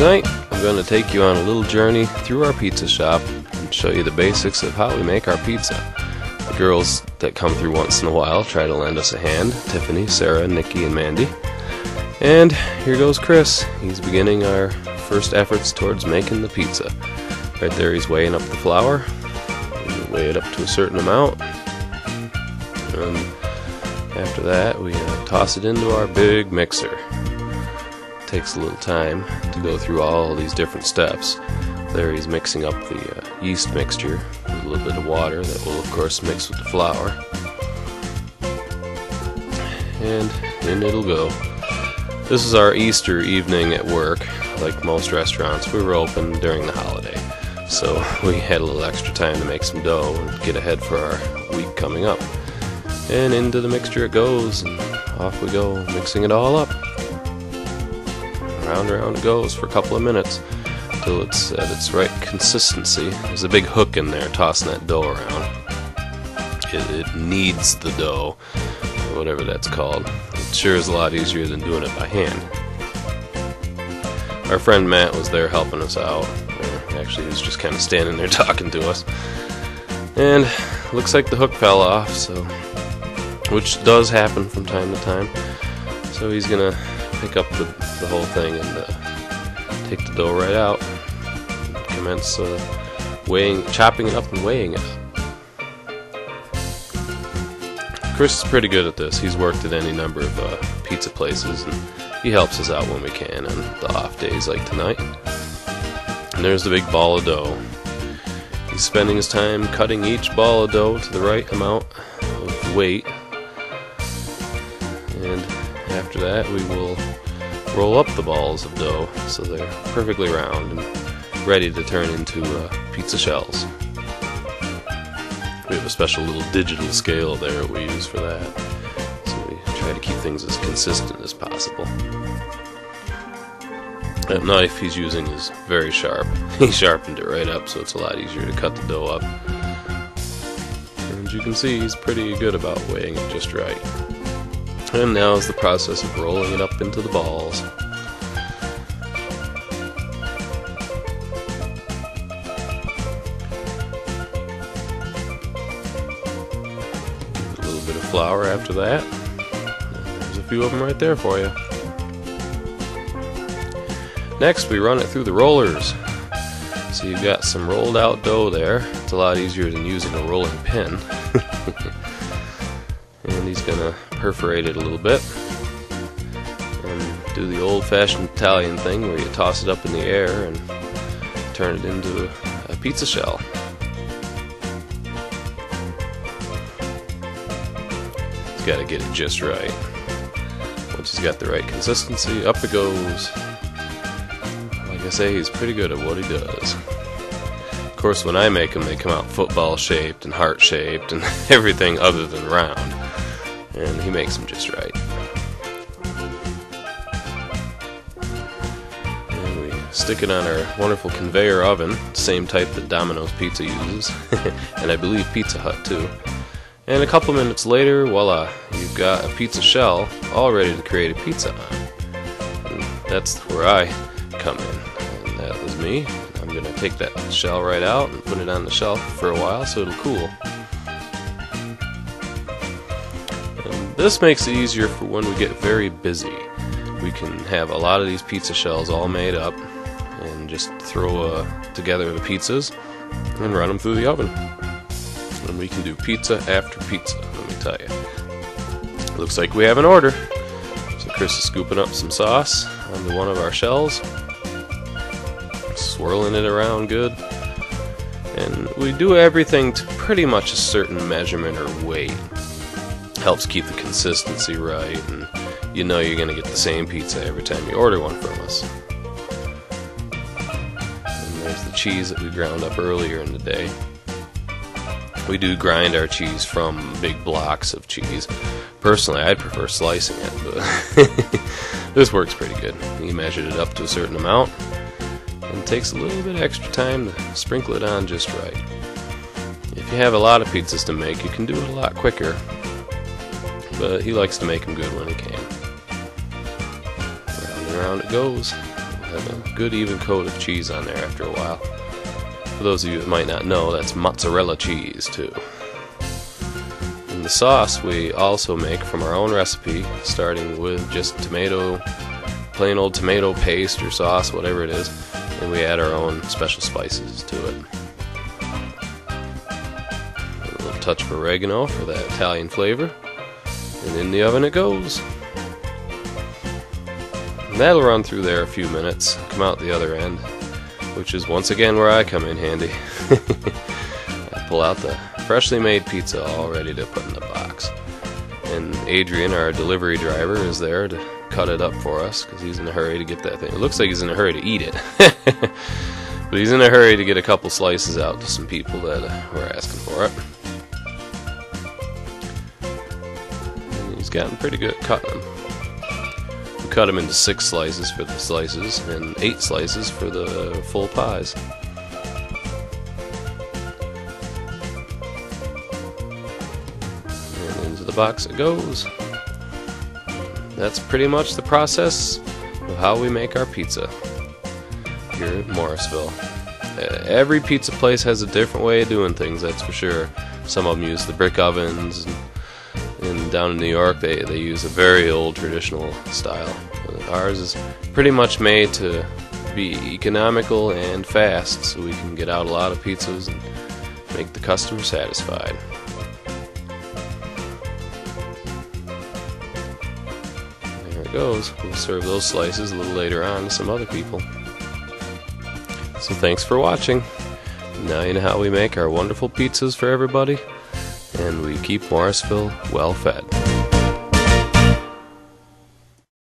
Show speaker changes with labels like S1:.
S1: Tonight, I'm going to take you on a little journey through our pizza shop and show you the basics of how we make our pizza. The girls that come through once in a while try to lend us a hand: Tiffany, Sarah, Nikki, and Mandy. And here goes Chris. He's beginning our first efforts towards making the pizza. Right there he's weighing up the flour. We weigh it up to a certain amount. And after that we toss it into our big mixer. It takes a little time to go through all these different steps. There he's mixing up the yeast mixture with a little bit of water that will of course mix with the flour. And in it'll go. This is our Easter evening at work. Like most restaurants, we were open during the holiday, so we had a little extra time to make some dough and get ahead for our week coming up. And into the mixture it goes, and off we go, mixing it all up. Round and round it goes for a couple of minutes until it's at its right consistency. There's a big hook in there tossing that dough around. It kneads the dough, whatever that's called. It sure is a lot easier than doing it by hand. Our friend Matt was there helping us out. Actually, he was just kind of standing there talking to us. And looks like the hook fell off, so which does happen from time to time. So he's gonna pick up the whole thing and take the dough right out. And commence chopping it up and weighing it. Chris is pretty good at this. He's worked at any number of pizza places, and he helps us out when we can on the off days like tonight. And there's the big ball of dough. He's spending his time cutting each ball of dough to the right amount of weight. And after that we will roll up the balls of dough so they're perfectly round and ready to turn into pizza shells. We have a special little digital scale there we use for that, so we try to keep things as consistent as possible. That knife he's using is very sharp. He sharpened it right up so it's a lot easier to cut the dough up. And as you can see, he's pretty good about weighing it just right. And now is the process of rolling it up into the balls. Flour after that. There's a few of them right there for you. Next we run it through the rollers. So you've got some rolled out dough there. It's a lot easier than using a rolling pin. And he's gonna perforate it a little bit and do the old-fashioned Italian thing where you toss it up in the air and turn it into a pizza shell. Got to get it just right. Once he's got the right consistency, up it goes. Like I say, he's pretty good at what he does. Of course, when I make them, they come out football shaped and heart shaped and everything other than round. And he makes them just right. And we stick it on our wonderful conveyor oven, same type that Domino's Pizza uses, and I believe Pizza Hut too. And a couple minutes later, voila, you've got a pizza shell all ready to create a pizza on. And that's where I come in. And that was me. I'm going to take that shell right out and put it on the shelf for a while so it'll cool. And this makes it easier for when we get very busy. We can have a lot of these pizza shells all made up and just throw together the pizzas and run them through the oven. And we can do pizza after pizza, let me tell you. Looks like we have an order. So Chris is scooping up some sauce onto one of our shells, swirling it around good. And we do everything to pretty much a certain measurement or weight. Helps keep the consistency right, and you know you're going to get the same pizza every time you order one from us. And there's the cheese that we ground up earlier in the day. We do grind our cheese from big blocks of cheese. Personally, I'd prefer slicing it, but this works pretty good. You measured it up to a certain amount, and it takes a little bit extra time to sprinkle it on just right. If you have a lot of pizzas to make, you can do it a lot quicker, but he likes to make them good when he can. Round and round it goes. have a good even coat of cheese on there after a while. For those of you that might not know, that's mozzarella cheese too. And the sauce we also make from our own recipe, starting with just plain old tomato paste or sauce, whatever it is, and we add our own special spices to it. A little touch of oregano for that Italian flavor, and in the oven it goes. And that'll run through there a few minutes, come out the other end, which is once again where I come in handy. I pull out the freshly made pizza all ready to put in the box. And Adrian, our delivery driver, is there to cut it up for us because he's in a hurry to get that thing. It looks like he's in a hurry to eat it. But he's in a hurry to get a couple slices out to some people that were asking for it. And he's gotten pretty good at cutting them. We cut them into 6 slices for the slices and 8 slices for the full pies. And into the box it goes. That's pretty much the process of how we make our pizza here at Morrisville. Every pizza place has a different way of doing things, that's for sure. Some of them use the brick ovens, and down in New York they use a very old traditional style. Ours is pretty much made to be economical and fast, so we can get out a lot of pizzas and make the customer satisfied. Goes. We'll serve those slices a little later on to some other people. So thanks for watching. Now you know how we make our wonderful pizzas for everybody, and we keep Morrisville well fed.